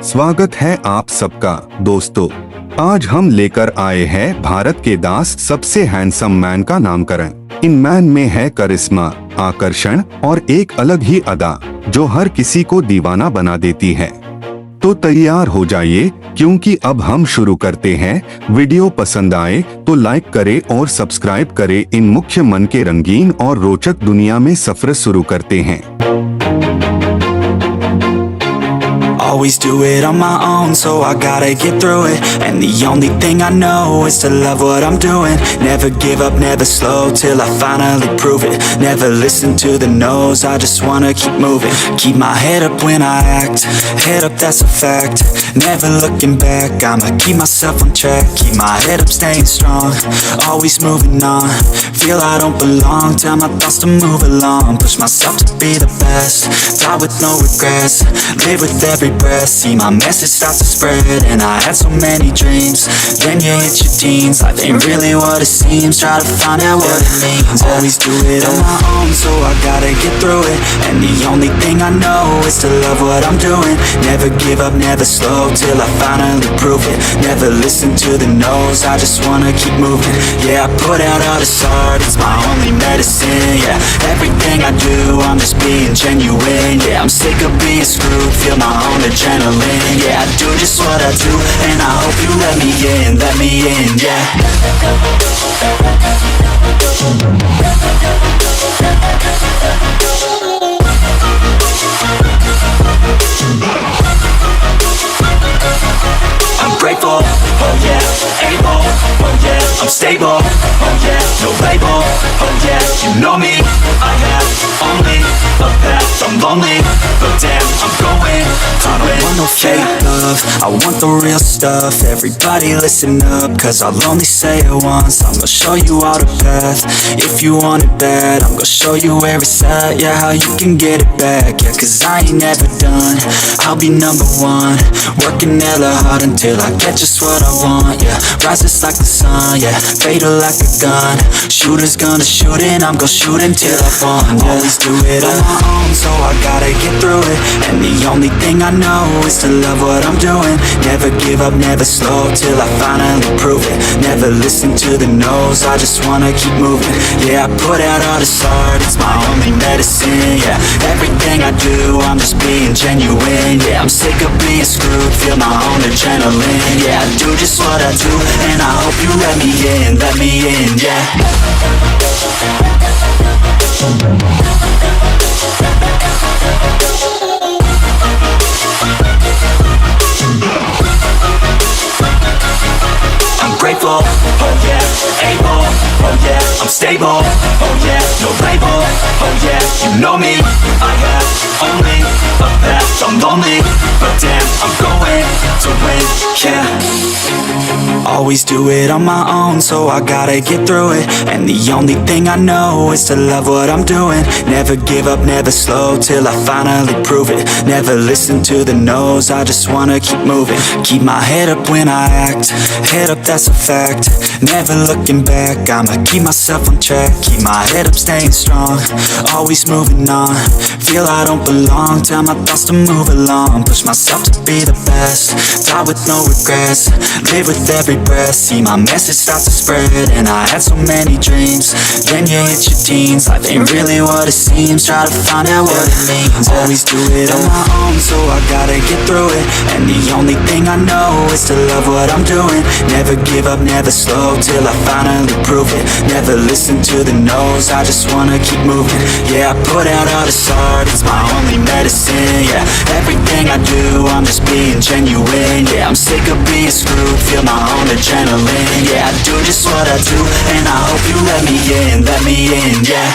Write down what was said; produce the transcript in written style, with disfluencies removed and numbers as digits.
स्वागत है आप सबका दोस्तों। आज हम लेकर आए हैं भारत के 10 सबसे हैंडसम मैन का नामकरण। इन मैन में है करिश्मा, आकर्षण और एक अलग ही अदा जो हर किसी को दीवाना बना देती है। तो तैयार हो जाइए क्योंकि अब हम शुरू करते हैं। वीडियो पसंद आए तो लाइक करें और सब्सक्राइब करें। इन मुख्य मन के रंगीन और रोचक दुनिया में सफर शुरू करते हैं। Always do it on my own, so I gotta get through it. And the only thing I know is to love what I'm doing. Never give up, never slow, till I finally prove it. Never listen to the no's, I just wanna keep moving. Keep my head up when I act, head up, that's a fact. Never looking back, I'ma keep myself on track. Keep my head up, staying strong, always moving on. Feel I don't belong, tell my thoughts to move along. Push myself to be the best, die with no regrets. Live with every breath, see my message starts to spread. And I had so many dreams, then you hit your teens. Life ain't really what it seems, try to find out what it means. Always do it on my own, so I gotta get through it. And the only thing I know is to love what I'm doing. Never give up, never slow, till I finally prove it. Never listen to the no's, I just wanna keep moving. Yeah, I put out all this art, it's my only medicine. Yeah, everything I do, I'm just being genuine. Yeah, I'm sick of being screwed, feel my own adrenaline. Yeah, I do just what I do, and I hope you let me in, yeah. I'm grateful, oh yeah, able, oh yeah, I'm stable, oh yeah, no label, oh yeah, you know me, I have only a path, I'm lonely, but damn, I'm going to win. I don't want no fake love, I want the real stuff. Everybody listen up, cause I'll only say it once. I'm gonna show you all the path, if you want it bad. I'm gonna show you where it's at, yeah, how you can get it back. Yeah, cause I ain't never done, I'll be number one. Working hella hard until I get just what I want, yeah. Rises like the sun, yeah, fatal like a gun. Shooters gonna shoot and I'm gonna shoot until I fall, yeah. Always do it on my own, so I gotta get through it. And the only thing I know is to love what I'm doing. Never give up, never slow, till I finally prove it. Never listen to the no's, I just wanna keep moving. Yeah, I put out all this art, it's my only medicine. Yeah, everything I do, I'm just being genuine. Yeah, I'm sick of being screwed, feel my own adrenaline. Yeah, I do just what I do, and I hope you let me in, yeah. I'm grateful, oh yeah, able, oh yeah, I'm stable, oh yeah, no label, oh yeah, you know me, I have only a path, I'm lonely, but damn, I'm going to win, yeah. Always do it on my own, so I gotta get through it. And the only thing I know is to love what I'm doing. Never give up, never slow, till I finally prove it. Never listen to the no's, I just wanna keep moving. Keep my head up when I act, head up, that's a fact. Never looking back, I'ma keep myself on track. Keep my head up, staying strong, always moving on. Feel I don't belong, tell my thoughts to move along. Push myself to be the best, die with no regrets. Live with every breath, see my message start to spread. And I had so many dreams, then you hit your teens. Life ain't really what it seems, try to find out what it means. Always do it on my own, so I gotta get through it. And the only thing I know is to love what I'm doing. Never give up, never slow, till I finally prove it. Never listen to the no's, I just wanna keep moving. Yeah, I put out all this art, it's my only medicine. Yeah, everything I do, I'm just being genuine. Yeah, I'm sick of being screwed, feel my own adrenaline. Yeah, I do just what I do, and I hope you let me in, yeah.